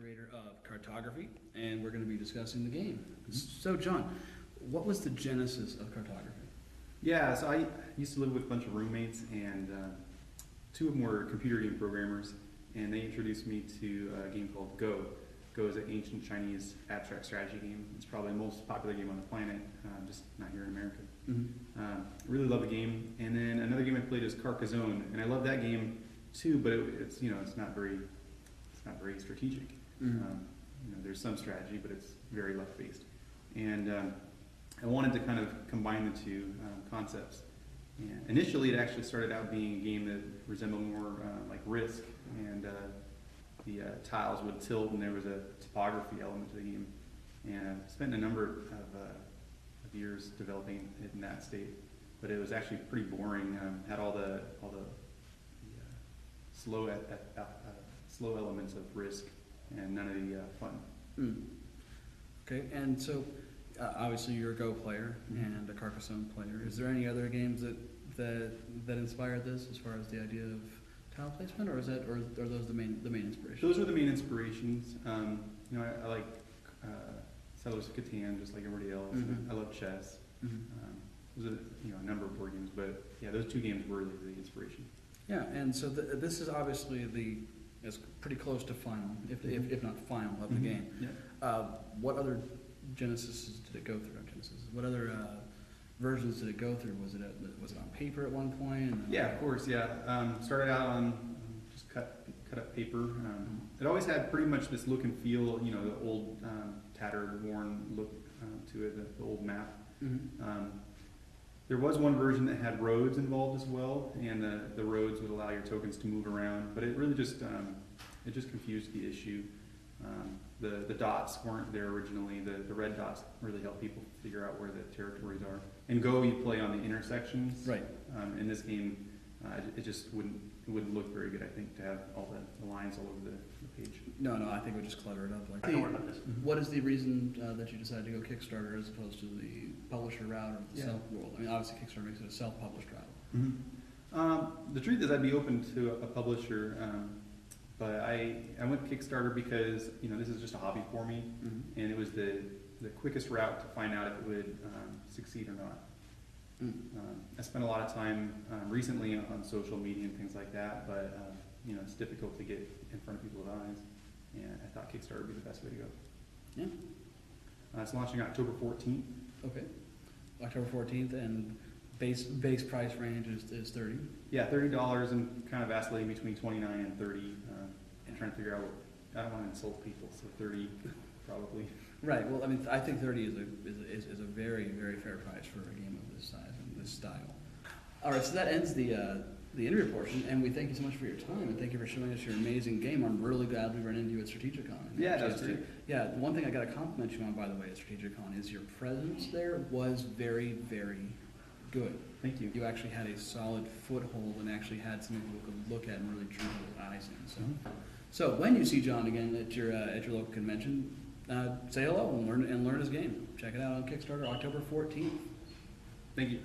creator of Cartography, and we're going to be discussing the game. So, John, what was the genesis of Cartography? Yeah, so I used to live with a bunch of roommates, and two of them were computer game programmers, and they introduced me to a game called Go. Go is an ancient Chinese abstract strategy game. It's probably the most popular game on the planet, just not here in America. Really love the game. And then another game I played is Carcassonne, and I love that game too. But it's not very strategic. There's some strategy, but it's very luck based. And I wanted to kind of combine the two concepts. And initially, it actually started out being a game that resembled more like Risk, and the tiles would tilt, and there was a topography element to the game. And I spent a number of years developing it in that state, but it was actually pretty boring. Had all the slow elements of Risk, and none of the fun. Okay, and so obviously you're a Go player and a Carcassonne player. Is there any other games that inspired this, as far as the idea of tile placement, or are those the main inspirations? Those are the main inspirations. I like Settlers of Catan, just like everybody else. I love chess. There's a number of board games, but yeah, those two games were the inspiration. Yeah, and so this is obviously it's pretty close to final, if not final, of the game. Yeah. What other Genesis did it go through? What other versions did it go through? Was it on paper at one point? Yeah, of course. Yeah, started out on just cut up paper. It always had pretty much this look and feel, the old tattered, worn look to it, the old map. There was one version that had roads involved as well, and the roads would allow your tokens to move around, but it really just confused the issue. The dots weren't there originally. The red dots really help people figure out where the territories are. In Go, you play on the intersections. Right. In this game, it just wouldn't look very good, I think, to have all the lines all over the page. No, I think it would just clutter it up. Don't worry about this. What is the reason that you decided to go Kickstarter as opposed to the publisher route or the self-world? I mean, obviously Kickstarter makes it a self-published route. The truth is, I'd be open to a publisher, but I went Kickstarter because this is just a hobby for me, and it was the quickest route to find out if it would succeed or not. I spent a lot of time recently on social media and things like that, but it's difficult to get in front of people's eyes, and I thought Kickstarter would be the best way to go. Yeah. It's launching October 14th. Okay. October 14th, and base price range is $30. Yeah, $30, and kind of vacillating between $29 and $30. Trying to figure out I don't want to insult people, so 30 probably. Right. Well, I mean, I think 30 is a very, very fair price for a game of this size and this style. All right, so that ends the interview portion, and we thank you so much for your time, and thank you for showing us your amazing game. I'm really glad we ran into you at Strategicon. Yeah, that's great. Yeah, one thing I got to compliment you on, by the way, at Strategicon is your presence there was very, very good. Thank you. You actually had a solid foothold and actually had something people could look at and really drew their eyes in. So when you see John again at your local convention, say hello and learn his game. Check it out on Kickstarter, October 14th. Thank you.